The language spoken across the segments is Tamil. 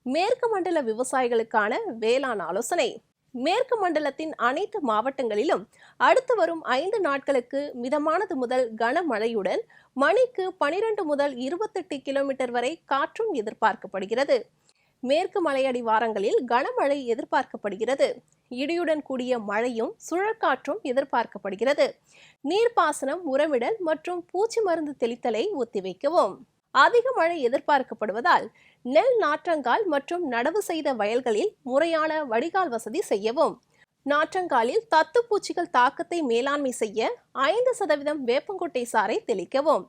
மேற்கு மண்டல விவசாயிகளுக்கான வேளாண் ஆலோசனை. மேற்கு மண்டலத்தின் அனைத்து மாவட்டங்களிலும் அடுத்து வரும் 5 நாட்களுக்கு மிதமானது முதல் கனமழையுடன் மணிக்கு 12 முதல் 28 கிலோமீட்டர் வரை காற்றும் எதிர்பார்க்கப்படுகிறது. மேற்கு மலையடி வாரங்களில் கனமழை எதிர்பார்க்கப்படுகிறது. இடியுடன் கூடிய மழையும் சுழற்காற்றும் எதிர்பார்க்கப்படுகிறது. நீர்ப்பாசனம், உரமிடல் மற்றும் பூச்சி மருந்து தெளித்தலை ஒத்திவைக்கவும். அதிக மழை எதிர்பார்க்கப்படுவதால் நெல், நாற்றங்கால் மற்றும் நடவு செய்த வயல்களில் முறையான வடிகால் வசதி செய்யவும். நாற்றங்காலில் தத்துப்பூச்சிகள் தாக்கத்தை மேலாண்மை செய்ய 5% வேப்பங்கொட்டை சாறை தெளிக்கவும்.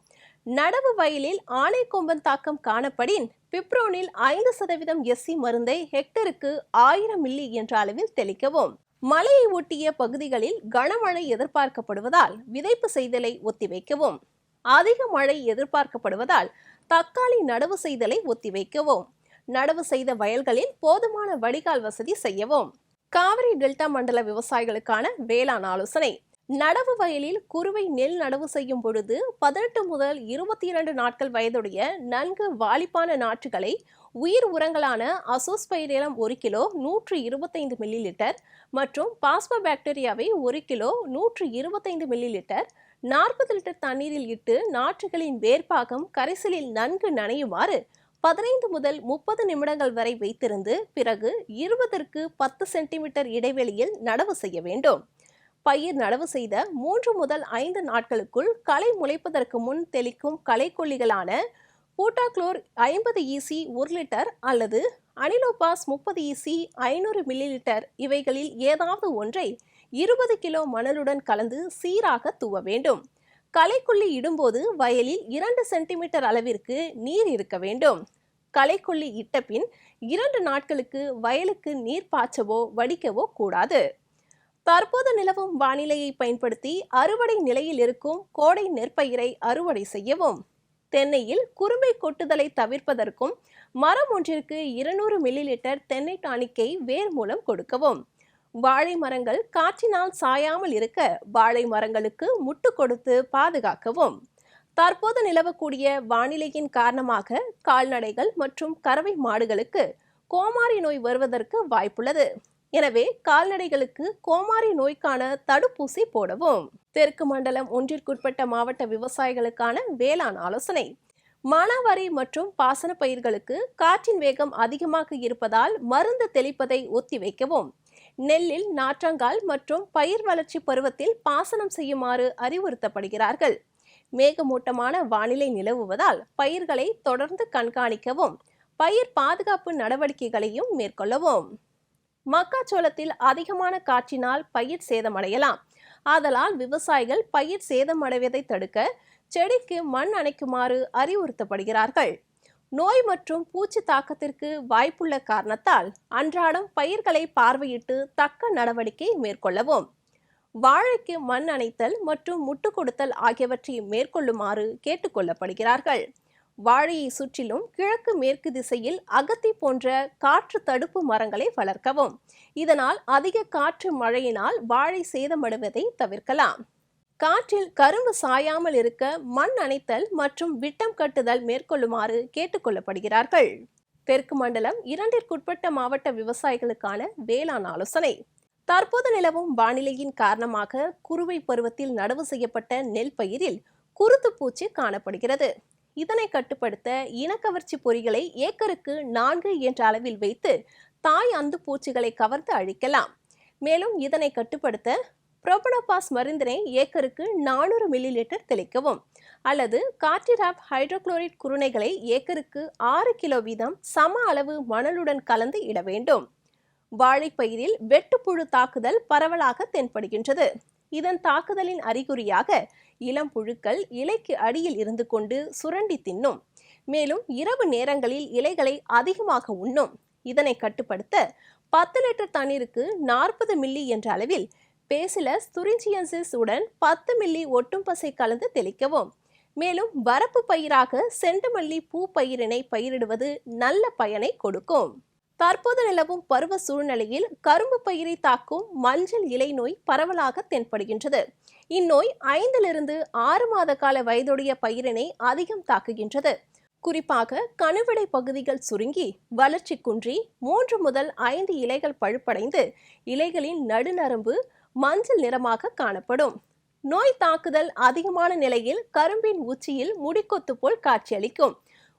நடவு வயலில் ஆனைக்கொம்பன் தாக்கம் காணப்படின் பிப்ரோனில் 5% SC மருந்தை ஹெக்டருக்கு 1000 மில்லி என்ற அளவில் தெளிக்கவும். மலையை ஒட்டிய பகுதிகளில் கனமழை எதிர்பார்க்கப்படுவதால் விதைப்பு செய்தலை ஒத்திவைக்கவும். அதிக மழை எதிர்பார்க்கப்படுவதால் தக்காளி நடவு செய்தலை ஒத்திவைக்கவும். நடவு செய்த வயல்களில் போதுமான வடிகால் வசதி செய்யவும். காவிரி டெல்டா மண்டல விவசாயிகளுக்கான வேளாண் ஆலோசனை. நடவு வயலில் குறுவை நெல் நடவு செய்யும் பொழுது 18 முதல் 22 நாட்கள் வயதுடைய நன்கு வாலிப்பான நாற்றுகளை உயிர் உரங்களான அசோஸ்பைரிலம் 1 கிலோ 125 மில்லி லிட்டர் மற்றும் பாஸ்போபாக்டீரியாவை 1 கிலோ 125 மில்லி லிட்டர் 40 லிட்டர் தண்ணீரில் இட்டு நாற்றுகளின் வேர்ப்பாகம் கரைசலில் நன்கு நனையுமாறு 15 முதல் 30 நிமிடங்கள் வரை வைத்திருந்து பிறகு 20ற்கு 10 சென்டிமீட்டர் இடைவெளியில் நடவு செய்ய வேண்டும். பயிர் நடவு செய்த 3 முதல் 5 நாட்களுக்குள் களை முளைப்பதற்கு முன் தெளிக்கும் களைக்கொல்லிகளான பூட்டாக்ளோர் 50 EC 1 லிட்டர் அல்லது அனிலோபாஸ் 30 EC 500 மில்லி லிட்டர் இவைகளில் ஏதாவது ஒன்றை 20 கிலோ மணலுடன் கலந்து சீராக தூவ வேண்டும். களைக்கொல்லி இடும்போது வயலில் 2 சென்டிமீட்டர் அளவிற்கு நீர் இருக்க வேண்டும். களைக்கொல்லி இட்ட பின் 2 நாட்களுக்கு வயலுக்கு நீர் பாய்ச்சவோ வடிக்கவோ கூடாது. தற்போது நிலவும் வானிலையை பயன்படுத்தி அறுவடை நிலையில் இருக்கும் கோடை நெற்பயிரை அறுவடை செய்யவும். தென்னையில் குரும்பை கொட்டுதலை தவிர்ப்பதற்கும் மரம் ஒன்றிற்கு 200 மில்லி லிட்டர் தென்னை டானிக்கை வேர் மூலம் கொடுக்கவும். வாழை மரங்கள் காற்றினால் சாயாமல் இருக்க வாழை மரங்களுக்கு முட்டு கொடுத்து பாதுகாக்கவும். தற்போது நிலவக்கூடிய வானிலையின் காரணமாக கால்நடைகள் மற்றும் கறவை மாடுகளுக்கு கோமாரி நோய் வருவதற்கு வாய்ப்புள்ளது. எனவே கால்நடைகளுக்கு கோமாரி நோய்க்கான தடுப்பூசி போடவும். தெற்கு மண்டலம் ஒன்றிற்குட்பட்ட மாவட்ட விவசாயிகளுக்கான வேளாண் ஆலோசனை. மானாவாரி மற்றும் பாசன பயிர்களுக்கு காற்றின் வேகம் அதிகமாக இருப்பதால் மருந்து தெளிப்பதை ஒத்திவைக்கவும். நெல்லில் நாற்றங்கால் மற்றும் பயிர் வளர்ச்சி பருவத்தில் பாசனம் செய்யுமாறு அறிவுறுத்தப்படுகிறார்கள். மேகமூட்டமான வானிலை நிலவுவதால் பயிர்களை தொடர்ந்து கண்காணிக்கவும். பயிர் பாதுகாப்பு நடவடிக்கைகளையும் மேற்கொள்ளவும். மக்காச்சோளத்தில் அதிகமான காற்றினால் பயிர் சேதமடையலாம். ஆதலால் விவசாயிகள் பயிர் சேதமடைவதை தடுக்க செடிக்கு மண் அணைக்குமாறு அறிவுறுத்தப்படுகிறார்கள். நோய் மற்றும் பூச்சி தாக்கத்திற்கு வாய்ப்புள்ள காரணத்தால் அன்றாடம் பயிர்களை பார்வையிட்டு தக்க நடவடிக்கை மேற்கொள்ளவும். வாழைக்கு மண் அணைத்தல் மற்றும் முட்டு கொடுத்தல் ஆகியவற்றை மேற்கொள்ளுமாறு கேட்டுக்கொள்ளப்படுகிறார்கள். வாழையை சுற்றிலும் கிழக்கு மேற்கு திசையில் அகத்தி போன்ற காற்று தடுப்பு மரங்களை வளர்க்கவும். இதனால் அதிக காற்று மழையினால் வாழை சேதமடைவதை தவிர்க்கலாம். காற்றில் கரும்பு சாயாமல் இருக்க மண் அணைத்தல் மற்றும் விட்டம் கட்டுதல் மேற்கொள்ளுமாறு கேட்டுக்கொள்ளப்படுகிறார்கள். தெற்கு மண்டலம் 2ற்குட்பட்ட மாவட்ட விவசாயிகளுக்கான வேளாண் ஆலோசனை. தற்போது நிலவும் வானிலையின் காரணமாக குறுவை பருவத்தில் நடவு செய்யப்பட்ட நெல் பயிரில் குருத்து பூச்சி காணப்படுகிறது. இதனை கட்டுப்படுத்த இனக்கவர்ச்சி பொறிகளை ஏக்கருக்கு 4 என்ற அளவில் வைத்து தாய் அந்து பூச்சிகளை கவர்ந்து அழிக்கலாம். மேலும் இதனை கட்டுப்படுத்த புரோபனோபாஸ் மருந்தினை ஏக்கருக்கு 400 மில்லி லிட்டர் தெளிக்கவும் அல்லது கார்டிராப் ஹைட்ரோகுளோரைட் குருணைகளை ஏக்கருக்கு 6 கிலோ வீதம் சம அளவு மணலுடன் கலந்து இட வேண்டும். வாழைப்பயிரில் வெட்டுப்புழு தாக்குதல் பரவலாக தென்படுகின்றது. இதன் தாக்குதலின் அறிகுறியாக இளம் புழுக்கள் இலைக்கு அடியில் இருந்து கொண்டு சுரண்டி தின்னும். மேலும் இரவு நேரங்களில் இலைகளை அதிகமாக உண்ணும். இதனை கட்டுப்படுத்த 10 லிட்டர் தண்ணீருக்கு 40 மில்லி என்ற அளவில் பேசிலஸ் துரிஞ்சியன்சிஸ் உடன் 10 மில்லி ஒட்டும் பசை கலந்து தெளிக்கவும். மேலும் வரப்பு பயிராக செண்டுமல்லி பூ பயிரினை பயிரிடுவது நல்ல பயனை கொடுக்கும். தற்போது நிலவும் பருவ சூழ்நிலையில் கரும்பு பயிரை தாக்கும் மஞ்சள் இலை நோய் பரவலாக தென்படுகின்றது. இந்நோய் 5 லிருந்து 6 மாத கால வயதுடைய பயிரினை அதிகம் தாக்குகின்றது. குறிப்பாக கணுவிடை பகுதிகள் சுருங்கி வளர்ச்சி குன்றி 3 முதல் 5 இலைகள் பழுப்படைந்து இலைகளின் நடுநரம்பு மஞ்சள் நிறமாக காணப்படும். நோய் தாக்குதல் அதிகமான நிலையில் கரும்பின் உச்சியில் முடிக்கொத்து போல் காட்சியளிக்கும்.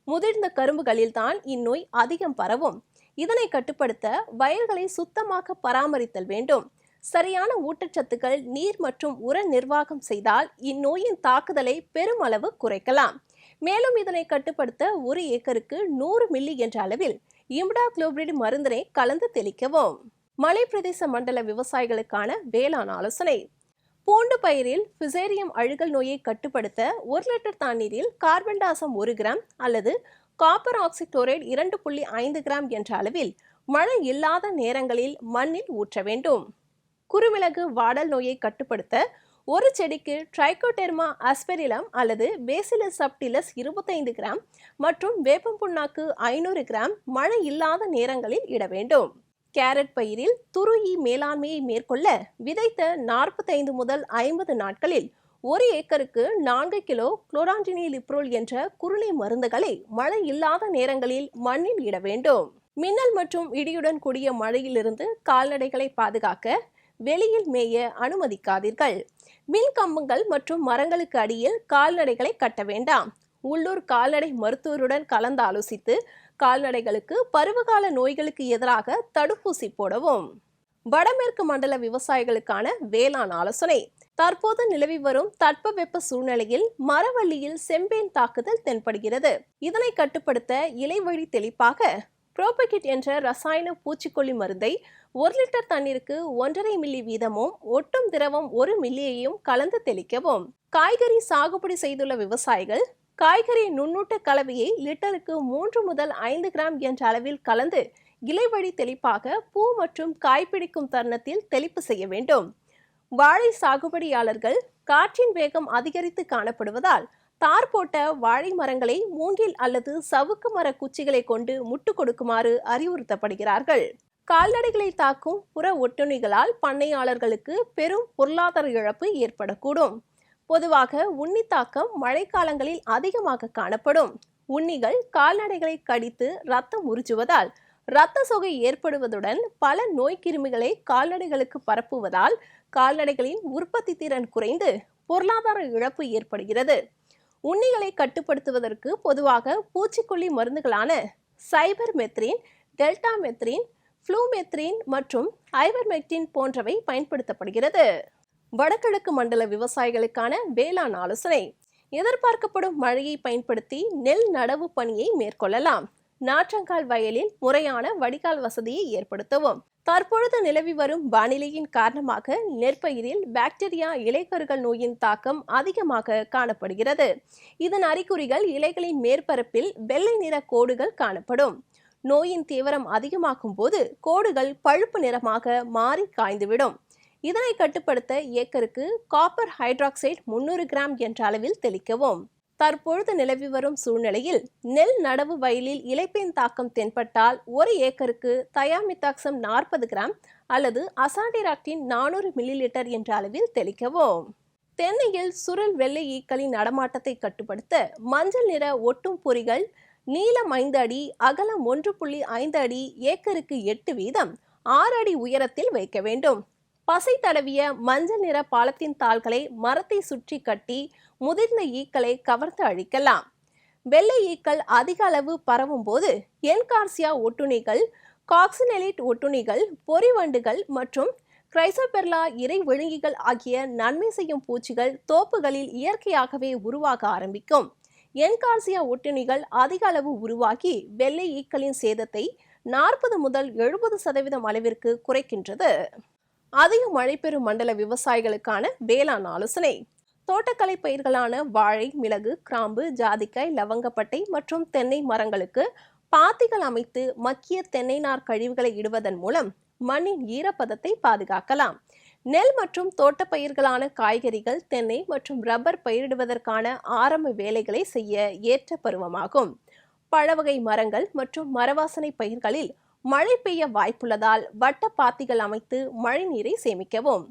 முதிர்ந்த கரும்புகளில்தான் இந்நோய் அதிகம் பரவும். இதனை கட்டுப்படுத்த வயல்களை சுத்தமாக பராமரித்தல் வேண்டும். சரியான ஊட்டச்சத்துக்கள், நீர் மற்றும் உர நிர்வாகம் செய்தால் இந்நோயின் தாக்குதலை பெருமளவு குறைக்கலாம். மேலும் இதனை கட்டுப்படுத்த 1 ஏக்கருக்கு 100 மில்லி என்ற அளவில் இமிடாகுளோபிரிட் மருந்தினை கலந்து தெளிக்கவும். மலை பிரதேச மண்டல விவசாயிகளுக்கான வேளாண் ஆலோசனை. பூண்டு பயிரில் ஃபிசேரியம் அழுகல் நோயை கட்டுப்படுத்த 1 லிட்டர் தண்ணீரில் கார்பன்டாசம் 1 கிராம் அல்லது காப்பர் ஆக்சிக்ளோரைடு 2.5 கிராம் என்ற அளவில் மழை இல்லாத நேரங்களில் மண்ணில் ஊற்ற வேண்டும். குறுமிளகு வாடல் நோயை கட்டுப்படுத்த ஒரு செடிக்கு ட்ரைகோடெர்மா ஆஸ்பெரிலம் அல்லது பேசிலஸ் சப்டிலஸ் 25 கிராம் மற்றும் வேப்பம் புண்ணாக்கு 500 கிராம் மழை இல்லாத நேரங்களில் இட வேண்டும். கேரட் பயிரில் துருயி மேலாண்மையை மேற்கொள்ள விதைத்த 45 முதல் 50 நாட்களில் 1 ஏக்கருக்கு 4 கிலோ குளோரான்டினிலிப்ரோல் என்ற குருணை மருந்துகளை மழை இல்லாத நேரங்களில் மண்ணில் இட வேண்டும். மின்னல் மற்றும் இடியுடன் கூடிய மழையிலிருந்து கால்நடைகளை பாதுகாக்க வெளியில் மேய அனுமதிக்காதீர்கள். மின் கம்பங்கள் மற்றும் மரங்களுக்கு அடியில் கால்நடைகளை கட்ட வேண்டாம். உள்ளூர் கால்நடை மருத்துவருடன் கலந்து ஆலோசித்து கால்நடைகளுக்கு பருவகால நோய்களுக்கு எதிராக தடுப்பூசி போடவும். வடமேற்கு மண்டல விவசாயிகளுக்கான வேளாண் ஆலோசனை. தற்போது நிலவி வரும் தட்பவெப்ப சூழ்நிலையில் மரவள்ளியில் செம்பேன் தாக்குதல் தென்படுகிறது. இதனை கட்டுப்படுத்த இலைவழி தெளிப்பாக புரோபகிட் என்ற ரசாயன பூச்சிக்கொல்லி மருந்தை 1 லிட்டர் தண்ணீருக்கு 1.5 மில்லி வீதமும் ஒட்டும் திரவம் 1 மில்லியையும் கலந்து தெளிக்கவும். காய்கறி சாகுபடி செய்துள்ள விவசாயிகள் காய்கறி நுண்ணூட்ட கலவையை லிட்டருக்கு 3 முதல் 5 கிராம் என்ற அளவில் கலந்து இலைவழி தெளிப்பாக பூ மற்றும் காய்பிடிக்கும் தருணத்தில் தெளிப்பு செய்ய வேண்டும். வாழை சாகுபடியாளர்கள் காற்றின் வேகம் அதிகரித்து காணப்படுவதால் தார் போட்ட வாழை மரங்களை மூங்கில் அல்லது சவுக்கு மர குச்சிகளை கொண்டு முட்டு கொடுக்குமாறு அறிவுறுத்தப்படுகிறார்கள். கால்நடைகளை தாக்கும் புற ஒட்டுண்ணிகளால் பண்ணையாளர்களுக்கு பெரும் பொருளாதார இழப்பு ஏற்படக்கூடும். பொதுவாக உண்ணி தாக்கம் மழைக்காலங்களில் அதிகமாக காணப்படும். உண்ணிகள் கால்நடைகளை கடித்து ரத்தம் உறிஞ்சுவதால் இரத்த சோகை ஏற்படுவதுடன் பல நோய்க்கிருமிகளை கால்நடைகளுக்கு பரப்புவதால் கால்நடைகளின் உற்பத்தி திறன் குறைந்து பொருளாதார இழப்பு ஏற்படுகிறது. உண்ணிகளை கட்டுப்படுத்துவதற்கு பொதுவாக பூச்சிக்கொல்லி மருந்துகளான சைபர்மெத்ரின், டெல்டாமெத்ரின், ஃப்ளூமெத்ரின் மற்றும் ஐவர்மெக்டின் போன்றவை பயன்படுத்தப்படுகிறது. வடகிழக்கு மண்டல விவசாயிகளுக்கான வேளாண் ஆலோசனை. எதிர்பார்க்கப்படும் மழையை பயன்படுத்தி நெல் நடவு பணியை மேற்கொள்ளலாம். நாற்றங்கால் வயலில் முறையான வடிகால் வசதியை ஏற்படுத்தவும். தற்பொழுது நிலவி வரும் வானிலையின் காரணமாக நெற்பயிரில் பாக்டீரியா இலைக்கருகள் நோயின் தாக்கம் அதிகமாக காணப்படுகிறது. இதன் அறிகுறிகள் இலைகளின் மேற்பரப்பில் வெள்ளை நிற கோடுகள் காணப்படும். நோயின் தீவிரம் அதிகமாகும் போது கோடுகள் பழுப்பு நிறமாக மாறி காய்ந்துவிடும். இதனை கட்டுப்படுத்த ஏக்கருக்கு காப்பர் ஹைட்ராக்சைடு 300 கிராம் என்ற அளவில் தெளிக்கவும். தற்பொழுது நிலவி வரும் சூழ்நிலையில் நெல் நடவு வயலில் இலைப்பேன் தாக்கம் தென்பட்டால் 1 ஏக்கருக்கு தயாமித்தாக்சம் 40 கிராம் அல்லது அசாடிராக்டின் 400 மில்லி லிட்டர் என்ற அளவில் தெளிக்கவும். தென்னையில் சுருள் வெள்ளை ஈக்களின் நடமாட்டத்தை கட்டுப்படுத்த மஞ்சள் நிற ஒட்டும் பொறிகள் நீளம் 5 அடி, அகலம் 1.5 அடி, ஏக்கருக்கு 8 வீதம் 6 அடி உயரத்தில் வைக்க வேண்டும். பசை தடவிய மஞ்சள் நிற பாலத்தின் தாள்களை மரத்தை சுற்றி கட்டி முதிர்ந்த ஈக்களை கவர்ந்து அழிக்கலாம். வெள்ளை ஈக்கள் அதிக அளவு பரவும் போது என்கார்சியா ஒட்டுண்ணிகள், காக்சினெலிட் ஒட்டுண்ணிகள், பொறிவண்டுகள் மற்றும் கிரைசோபெர்லா இறை விழுங்கிகள் ஆகிய நன்மை செய்யும் பூச்சிகள் தோப்புகளில் இயற்கையாகவே உருவாக ஆரம்பிக்கும். என்கார்சியா ஒட்டுண்ணிகள் அதிக அளவு உருவாகி வெள்ளை ஈக்களின் சேதத்தை 40 முதல் 70% அளவிற்கு குறைக்கின்றது. அதிக மழை பெறும் மண்டல விவசாயிகளுக்கான வேளாண் ஆலோசனை. தோட்டக்கலை பயிர்களான வாழை, மிளகு, கிராம்பு, ஜாதிக்காய், லவங்கப்பட்டை மற்றும் தென்னை மரங்களுக்கு பாத்திகள் அமைத்து மக்கிய தென்னை நார் கழிவுகளை இடுவதன் மூலம் மண்ணின் ஈரப்பதத்தை பாதுகாக்கலாம். நெல் மற்றும் தோட்டப்பயிர்களான காய்கறிகள், தென்னை மற்றும் ரப்பர் பயிரிடுவதற்கான ஆரம்ப வேலைகளை செய்ய ஏற்ற பருவமாகும். பழவகை மரங்கள் மற்றும் மரவாசனை பயிர்களில் மழை பெய்ய வாய்ப்புள்ளதால் வட்ட பாத்திகள் அமைத்து மழை நீரை சேமிக்கவும்.